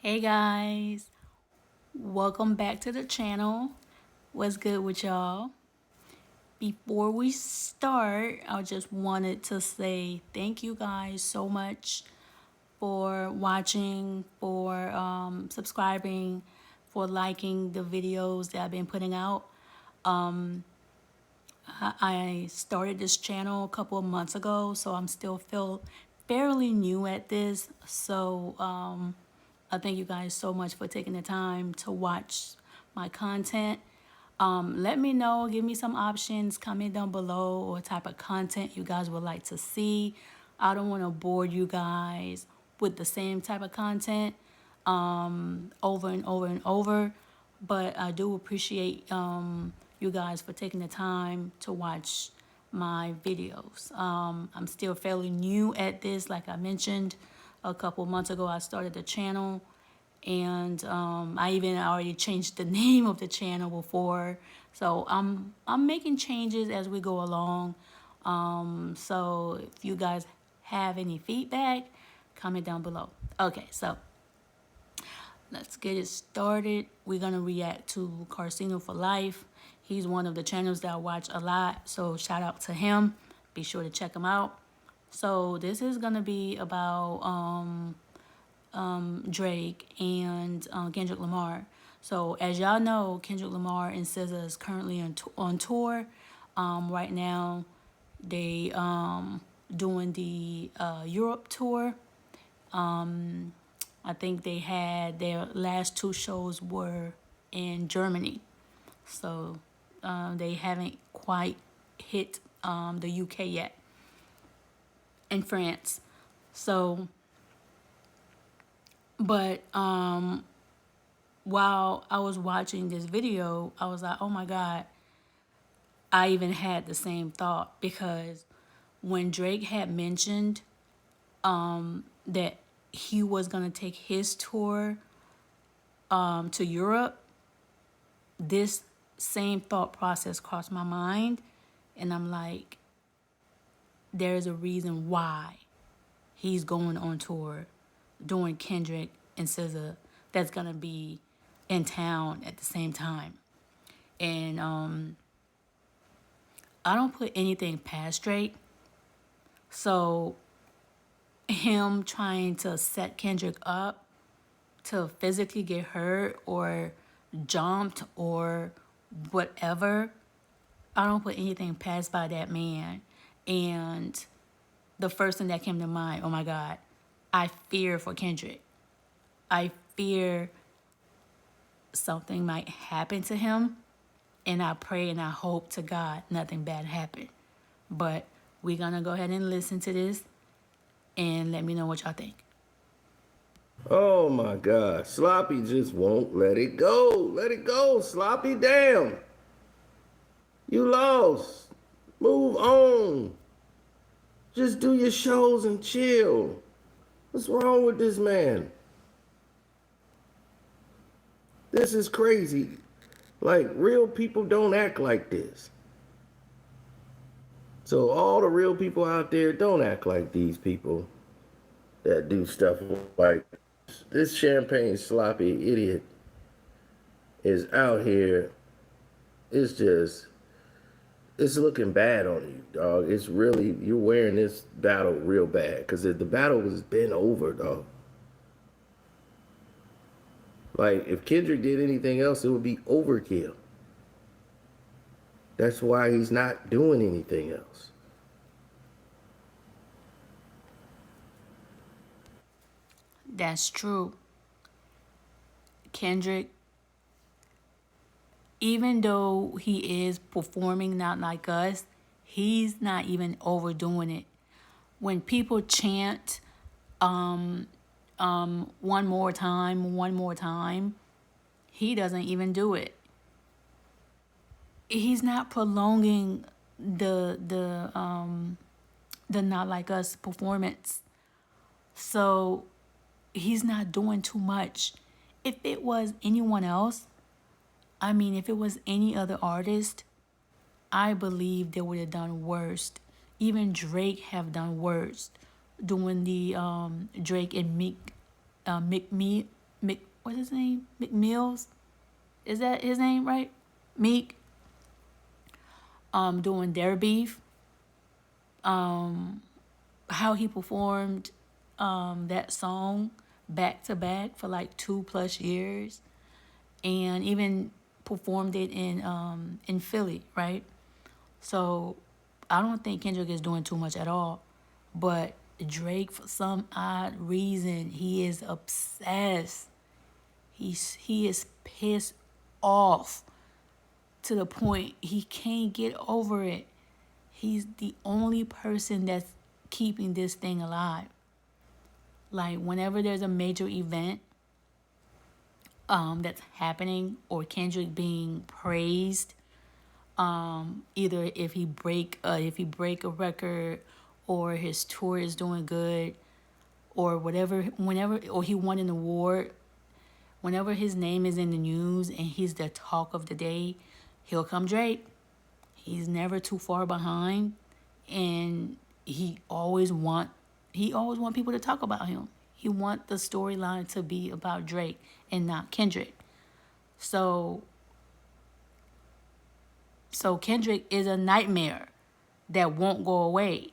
Hey guys, welcome back to the channel. What's good with y'all? Before we start, I just wanted to say thank you guys so much for watching, for subscribing, for liking the videos that I've been putting out. I started this channel a couple of months ago, so I'm still feel fairly new at this. So I thank you guys so much for taking the time to watch my content. Let me know, give me some options, comment down below what type of content you guys would like to see. I don't want to bore you guys with the same type of content over and over and over, but I do appreciate you guys for taking the time to watch my videos. I'm still fairly new at this. Like I mentioned a couple months ago, I started the channel, and I even already changed the name of the channel before. So I'm making changes as we go along. So if you guys have any feedback, comment down below. Okay, so let's get it started. We're gonna react to Carcino for Life. He's one of the channels that I watch a lot, so shout out to him. Be sure to check him out. So this is gonna be about Drake and Kendrick Lamar. So as y'all know, Kendrick Lamar and SZA is currently on tour. Right now, they doing the Europe tour. I think they had their last two shows were in Germany. So they haven't quite hit the UK yet, and France. So, but while I was watching this video, I was like, oh my God, I even had the same thought, because when Drake had mentioned that he was going to take his tour to Europe, this same thought process crossed my mind. And I'm like, there's a reason why he's going on tour doing Kendrick and SZA that's going to be in town at the same time. And I don't put anything past Drake. So him trying to set Kendrick up to physically get hurt or jumped or whatever, I don't put anything past by that man. And the first thing that came to mind, oh my God, I fear for Kendrick. I fear something might happen to him. And I pray and I hope to God nothing bad happen. But we're going to go ahead and listen to this and let me know what y'all think. Oh my God. Sloppy just won't let it go. Let it go, Sloppy. Damn. You lost. Move on. Just do your shows and chill. What's wrong with this man? This is crazy. Like, real people don't act like this. So, all the real people out there don't act like these people that do stuff like this. Champagne sloppy idiot is out here. It's just, it's looking bad on you, dog. It's really, you're wearing this battle real bad, because the battle has been over, dog. Like, if Kendrick did anything else, it would be overkill. That's why he's not doing anything else. That's true. Kendrick, even though he is performing not like us, he's not even overdoing it. When people chant one more time, he doesn't even do it. He's not prolonging the not like us performance. So he's not doing too much. If it was anyone else, I mean, if it was any other artist, I believe they would have done worse. Even Drake have done worse doing the Drake and Meek Me. what's his name? McMills? Is that his name, right? Meek, doing their beef, how he performed that song back to back for like 2+ years, and even performed it in Philly, right? So I don't think Kendrick is doing too much at all, but Drake, for some odd reason, he is obsessed. He is pissed off to the point he can't get over it. He's the only person that's keeping this thing alive. Like whenever there's a major event that's happening or Kendrick being praised, either if he break a record or his tour is doing good or whatever, whenever, or he won an award, whenever his name is in the news and he's the talk of the day, he'll come Drake. He's never too far behind, and he always want people to talk about him. He want the storyline to be about Drake and not Kendrick. So Kendrick is a nightmare that won't go away.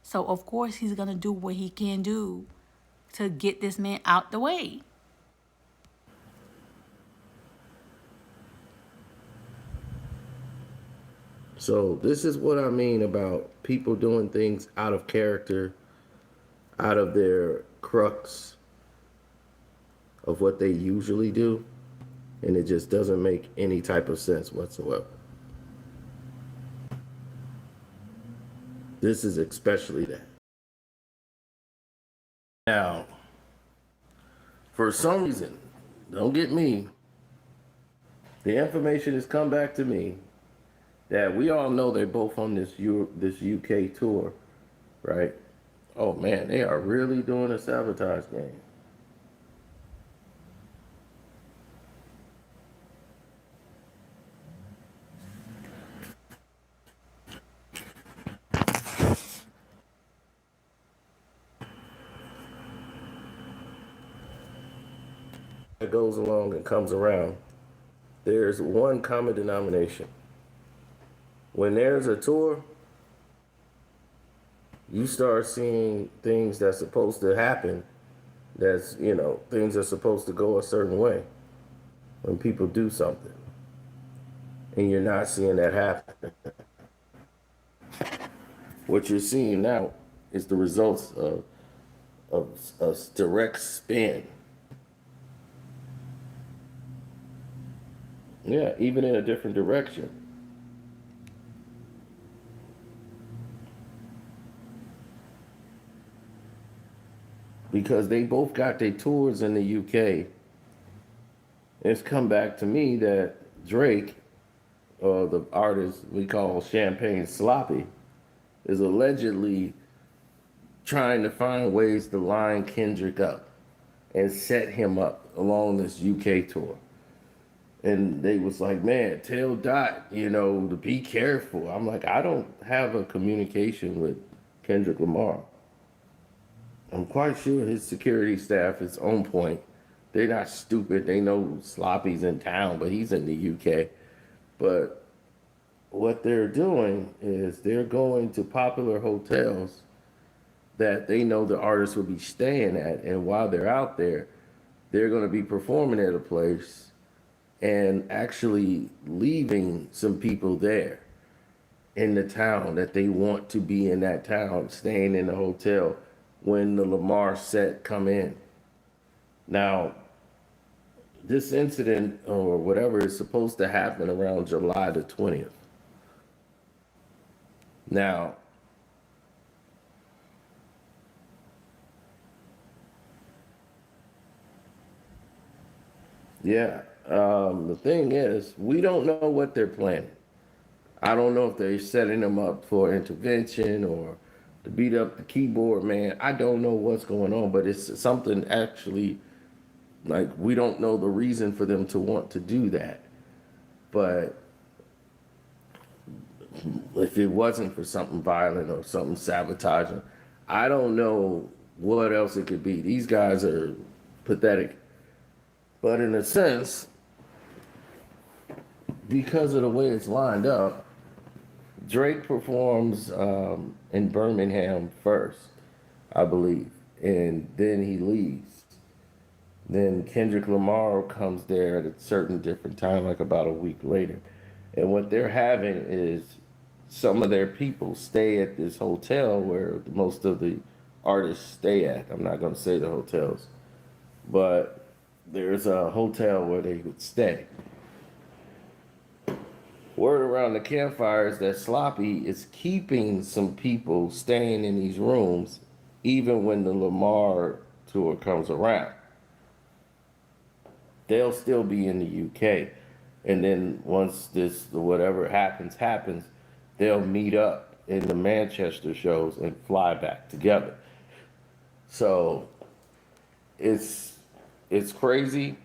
So of course he's gonna do what he can do to get this man out the way. So this is what I mean about people doing things out of character, out of their crux of what they usually do, and it just doesn't make any type of sense whatsoever. This is especially that. Now, for some reason, don't get me, the information has come back to me that we all know they're both on this UK tour, right? Oh man, they are really doing a sabotage game. That goes along and comes around. There's one common denomination. When there's a tour, you start seeing things that's supposed to happen. That's, things are supposed to go a certain way when people do something. And you're not seeing that happen. What you're seeing now is the results of a direct spin. Yeah, even in a different direction. Because they both got their tours in the UK. It's come back to me that Drake, the artist we call Champagne Sloppy, is allegedly trying to find ways to line Kendrick up and set him up along this UK tour. And they was like, man, tell Dot, to be careful. I'm like, I don't have a communication with Kendrick Lamar. I'm quite sure his security staff is on point. They're not stupid. They know Sloppy's in town, but he's in the UK. But what they're doing is they're going to popular hotels that they know the artists will be staying at. And while they're out there, they're going to be performing at a place and actually leaving some people there in the town that they want to be in that town, staying in the hotel when the Lamar set come in. Now, this incident or whatever is supposed to happen around July the 20th. Now, yeah, the thing is, we don't know what they're planning. I don't know if they're setting them up for intervention or to beat up the keyboard man. I don't know what's going on, but it's something actually like we don't know the reason for them to want to do that. But if it wasn't for something violent or something sabotaging, I don't know what else it could be. These guys are pathetic. But in a sense, because of the way it's lined up, Drake performs in Birmingham first, I believe, and then he leaves. Then Kendrick Lamar comes there at a certain different time, like about a week later. And what they're having is some of their people stay at this hotel where most of the artists stay at. I'm not going to say the hotels, but there's a hotel where they would stay. Word around the campfire is that Sloppy is keeping some people staying in these rooms even when the Lamar tour comes around. They'll still be in the UK. And then once this, whatever happens, they'll meet up in the Manchester shows and fly back together. So it's it's crazy.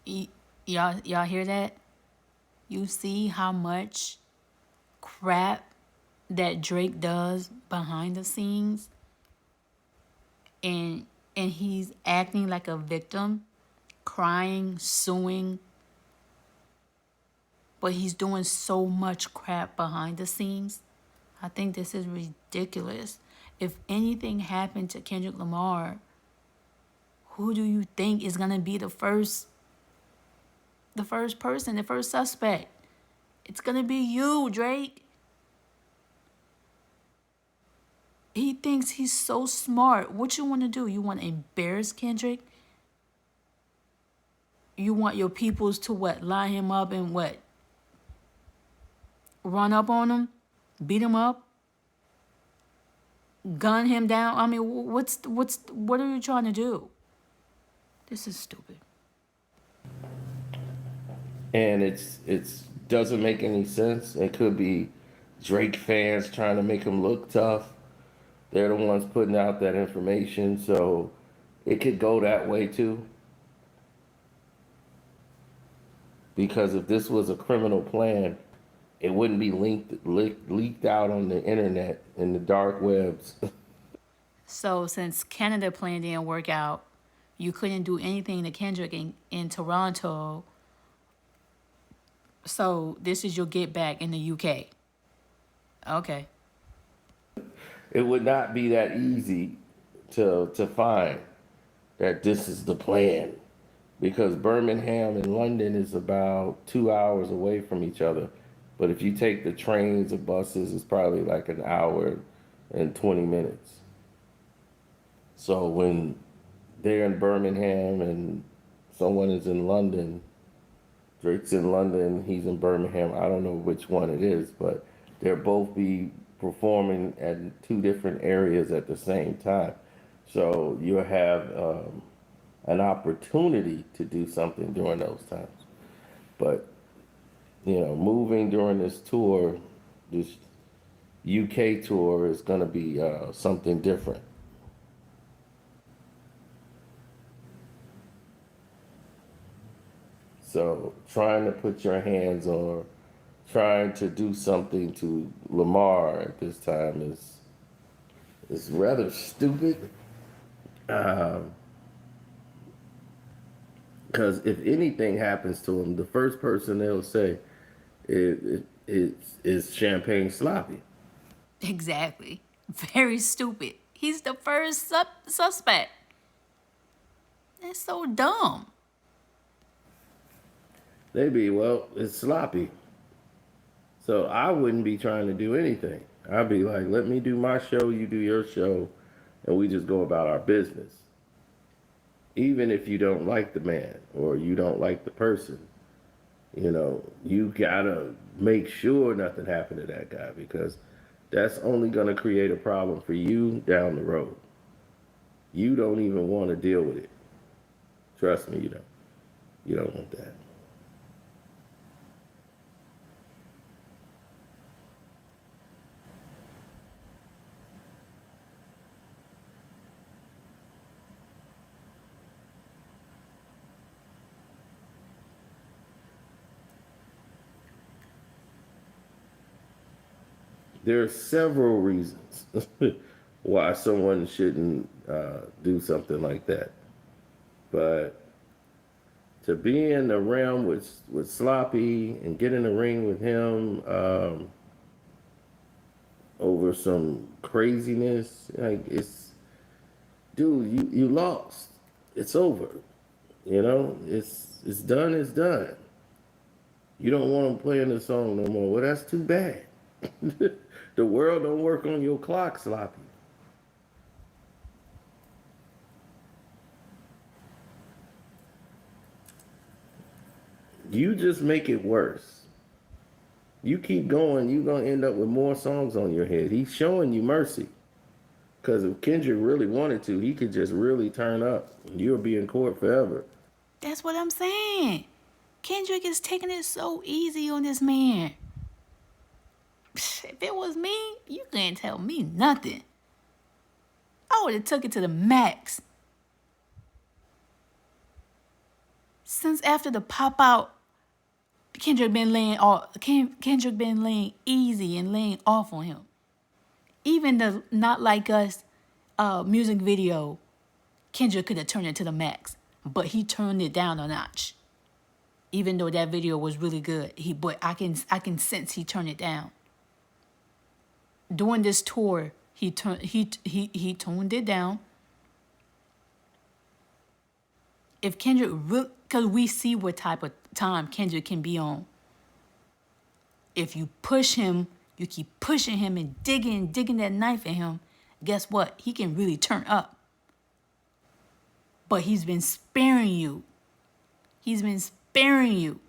Y- y'all hear that? You see how much crap that Drake does behind the scenes, and he's acting like a victim, crying, suing, but he's doing so much crap behind the scenes. I think this is ridiculous. If anything happened to Kendrick Lamar, who do you think is gonna be the first person, the first suspect? It's gonna be you, Drake. He thinks he's so smart. What you want to do? You want to embarrass Kendrick? You want your peoples to what? Line him up and what? Run up on him? Beat him up? Gun him down? I mean, what are you trying to do? This is stupid. And it's doesn't make any sense. It could be Drake fans trying to make him look tough. They're the ones putting out that information, so it could go that way too. Because if this was a criminal plan, it wouldn't be leaked out on the internet in the dark webs. So since Canada plan didn't work out, you couldn't do anything to Kendrick in Toronto. So this is your get back in the UK. Okay. It would not be that easy to find that this is the plan because Birmingham and London is about 2 hours away from each other. But if you take the trains or buses, it's probably like an hour and 20 minutes. So when they're in Birmingham and someone is in London, Drake's in London, he's in Birmingham. I don't know which one it is, but they'll both be performing at two different areas at the same time. So you'll have an opportunity to do something during those times. But moving during this tour, this UK tour is going to be something different. So trying to put your hands on, trying to do something to Lamar at this time is rather stupid. Because if anything happens to him, the first person they'll say is Champagne Sloppy. Exactly. Very stupid. He's the first suspect. That's so dumb. They'd be, well, it's sloppy. So I wouldn't be trying to do anything. I'd be like, let me do my show, you do your show, and we just go about our business. Even if you don't like the man or you don't like the person, you gotta make sure nothing happened to that guy because that's only gonna create a problem for you down the road. You don't even want to deal with it. Trust me, you don't. You don't want that. There are several reasons why someone shouldn't do something like that. But to be in the realm with Sloppy and get in the ring with him over some craziness, like it's, dude, you lost. It's over. You know, it's done. It's done. You don't want him playing the song no more. Well, that's too bad. The world don't work on your clock, Sloppy. You just make it worse. You keep going, you're gonna end up with more songs on your head. He's showing you mercy. Because if Kendrick really wanted to, he could just really turn up. You'll be in court forever. That's what I'm saying. Kendrick is taking it so easy on this man. If it was me, you couldn't tell me nothing. I would have took it to the max. Since after the pop out, Kendrick been laying easy and laying off on him. Even the Not Like Us music video, Kendrick could have turned it to the max, but he turned it down a notch. Even though that video was really good, but I can sense he turned it down. During this tour, he toned it down. If Kendrick, because we see what type of time Kendrick can be on. If you push him, you keep pushing him and digging that knife in him, guess what? He can really turn up. But he's been sparing you. He's been sparing you.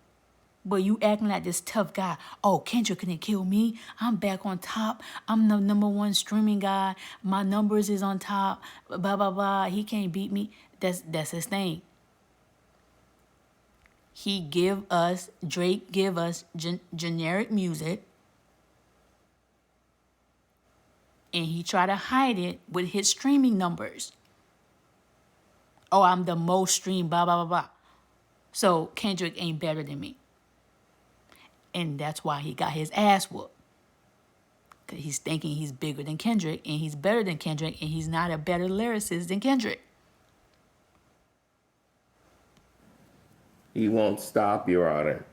But you acting like this tough guy. Oh, Kendrick couldn't kill me. I'm back on top. I'm the #1 streaming guy. My numbers is on top. Blah, blah, blah. He can't beat me. That's his thing. Drake give us generic music. And he try to hide it with his streaming numbers. Oh, I'm the most streamed, blah, blah, blah, blah. So Kendrick ain't better than me. And that's why he got his ass whooped. Because he's thinking he's bigger than Kendrick, and he's better than Kendrick, and he's not a better lyricist than Kendrick. He won't stop, Your Honor.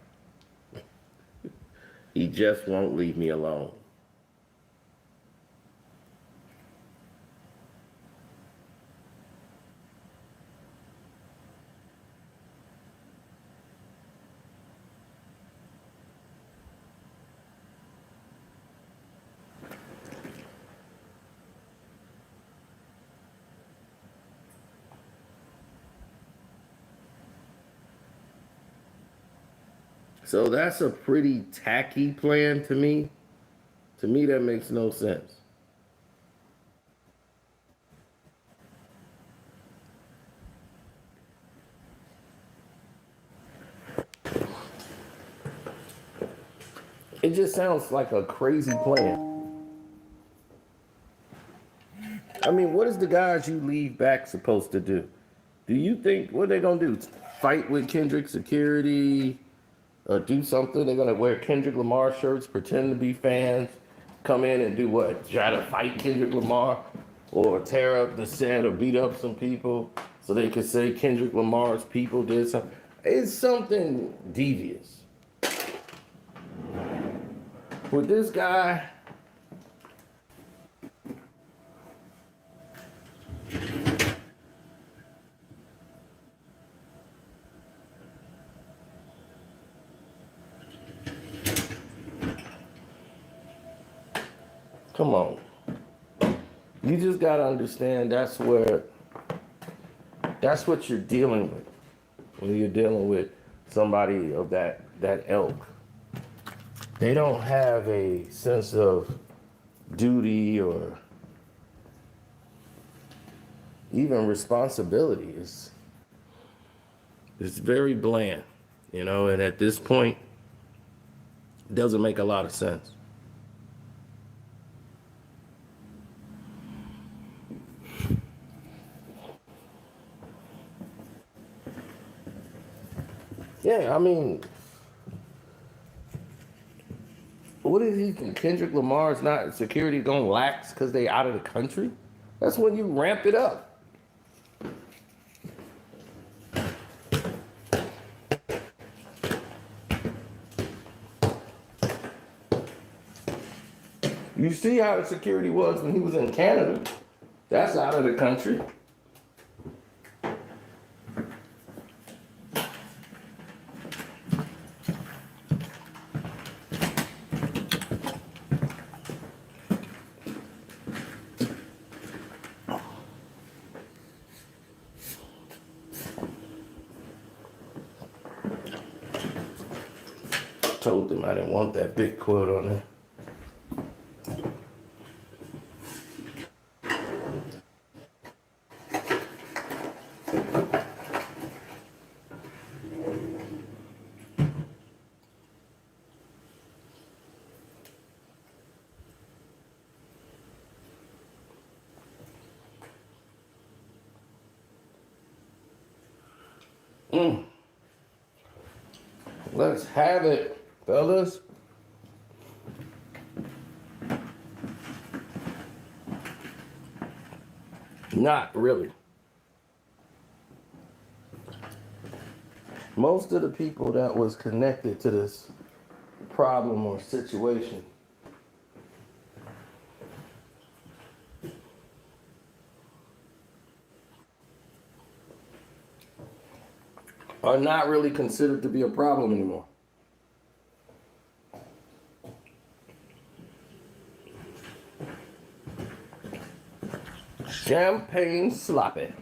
He just won't leave me alone. So that's a pretty tacky plan to me. To me, that makes no sense. It just sounds like a crazy plan. I mean, what is the guys you leave back supposed to do? Do you think, what are they going to do? Fight with Kendrick security? Or do something? They're going to wear Kendrick Lamar shirts, pretend to be fans, come in and do what? Try to fight Kendrick Lamar? Or tear up the set or beat up some people so they can say Kendrick Lamar's people did something? It's something devious. With this guy, come on. You just gotta understand that's what you're dealing with when you're dealing with somebody of that ilk. They don't have a sense of duty or even responsibility. It's very bland, you know, and at this point, it doesn't make a lot of sense. Yeah, I mean, what is he think? Kendrick Lamar's not security gonna lax because they out of the country? That's when you ramp it up. You see how the security was when he was in Canada. That's out of the country. Told them I didn't want that big quote on there. Let's have it, fellas. Not really. Most of the people that was connected to this problem or situation are not really considered to be a problem anymore. Champagne sloppy.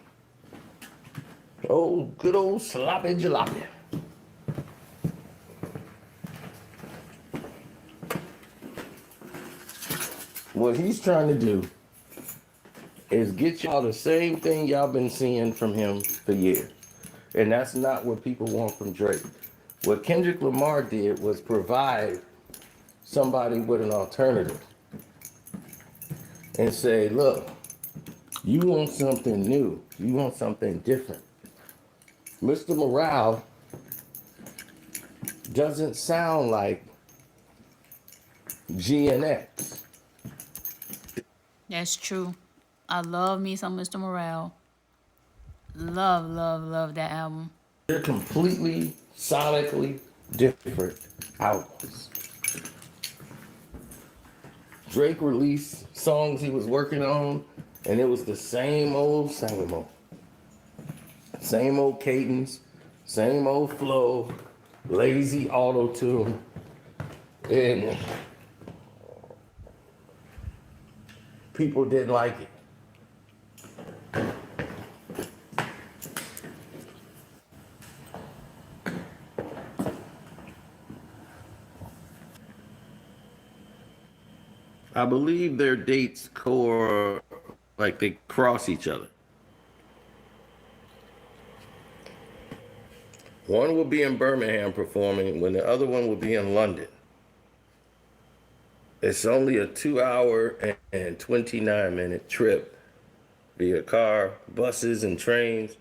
Oh, good old sloppy jalopy. What he's trying to do is get y'all the same thing y'all been seeing from him for years. And that's not what people want from Drake. What Kendrick Lamar did was provide somebody with an alternative and say, look, you want something new. You want something different. Mr. Morale doesn't sound like GNX. That's true. I love me some Mr. Morale. Love, love, love that album. They're completely sonically different albums. Drake released songs he was working on, and it was the same old, same old. Same old cadence, same old flow, lazy auto-tune. And people didn't like it. I believe their dates like they cross each other. One will be in Birmingham performing when the other one will be in London. It's only a 2-hour and 29-minute trip via car, buses, and trains.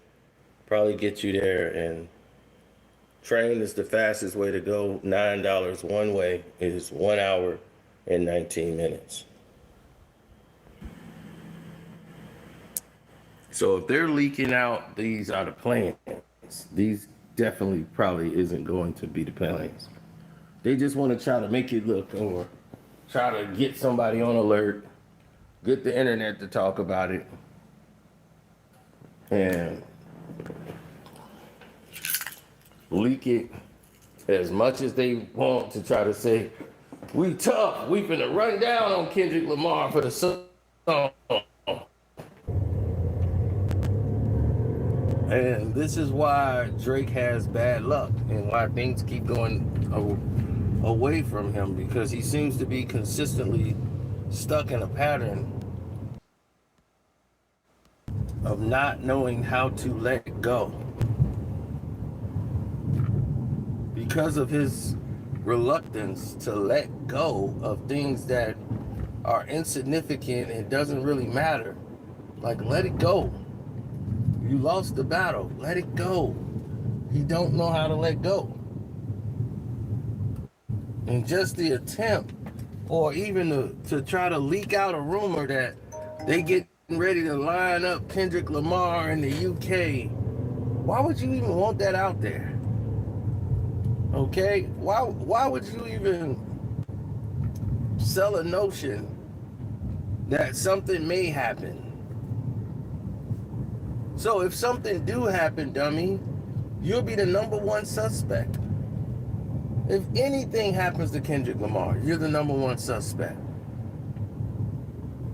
Probably get you there. And train is the fastest way to go. $9 one way is 1 hour and 19 minutes. So if they're leaking out these are the plans, these definitely probably isn't going to be the plans. They just want to try to make it look or try to get somebody on alert, get the internet to talk about it, and leak it as much as they want to try to say, we tough, we finna run down on Kendrick Lamar for the song. And this is why Drake has bad luck and why things keep going away from him, because he seems to be consistently stuck in a pattern of not knowing how to let go. Because of his reluctance to let go of things that are insignificant and doesn't really matter. Like, let it go. You lost the battle. Let it go. He don't know how to let go. And just the attempt, or even to try to leak out a rumor that they get ready to line up Kendrick Lamar in the UK. Why would you even want that out there? Okay? Why would you even sell a notion that something may happen? So if something do happen, dummy, you'll be the number one suspect. If anything happens to Kendrick Lamar, you're the number one suspect.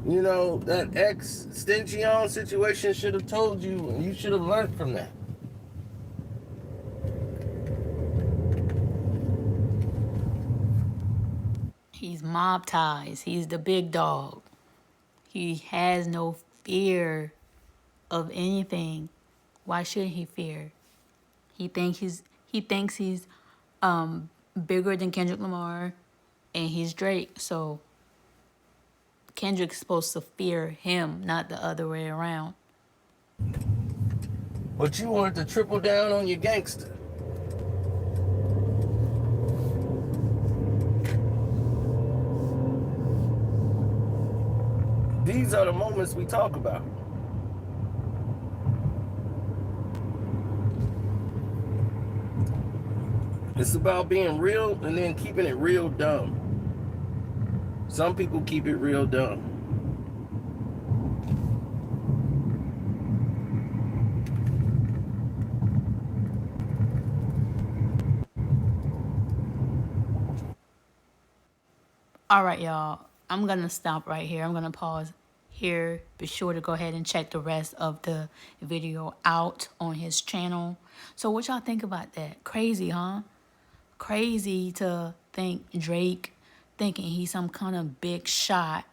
You know, that extension situation should have told you, and you should have learned from that. He's mob ties. He's the big dog. He has no fear of anything. Why should he fear? He thinks he's bigger than Kendrick Lamar, and he's Drake. So Kendrick's supposed to fear him, not the other way around. But you wanted to triple down on your gangster. These are the moments we talk about. It's about being real and then keeping it real dumb. Some people keep it real dumb. All right, y'all. I'm going to stop right here. I'm going to pause here. Be sure to go ahead and check the rest of the video out on his channel. So what y'all think about that? Crazy, huh? Crazy to think Drake thinking he's some kind of big shot.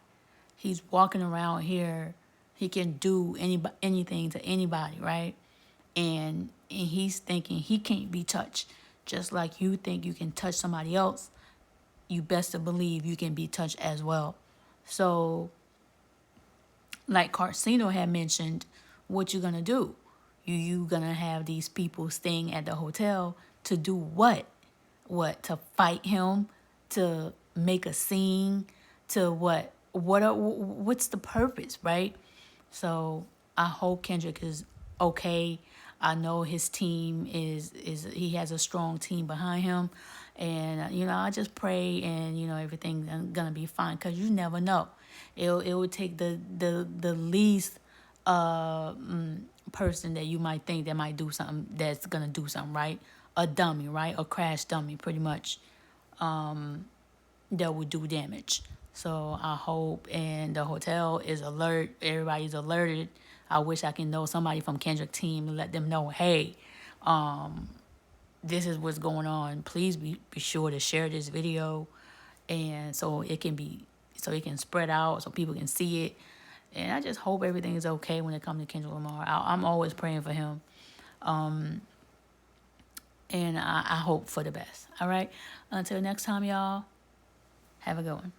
He's walking around here. He can do anything to anybody, right? And he's thinking he can't be touched. Just like you think you can touch somebody else, you best to believe you can be touched as well. So, like Carcino had mentioned, what you gonna do? You gonna have these people staying at the hotel to do what? What, to fight him? To make a scene? To what? What's the purpose, right? So I hope Kendrick is okay. I know his team is he has a strong team behind him, and I just pray and everything's gonna be fine, because you never know. It would take the least person that you might think that might do something, that's gonna do something, right? A dummy, right? A crash dummy, pretty much, that would do damage. So I hope, and the hotel is alert. Everybody's alerted. I wish I can know somebody from Kendrick team and let them know, hey, this is what's going on. Please be sure to share this video, and so it can spread out, so people can see it. And I just hope everything is okay when it comes to Kendrick Lamar. I'm always praying for him, and I hope for the best. All right. Until next time, y'all. Have a good one.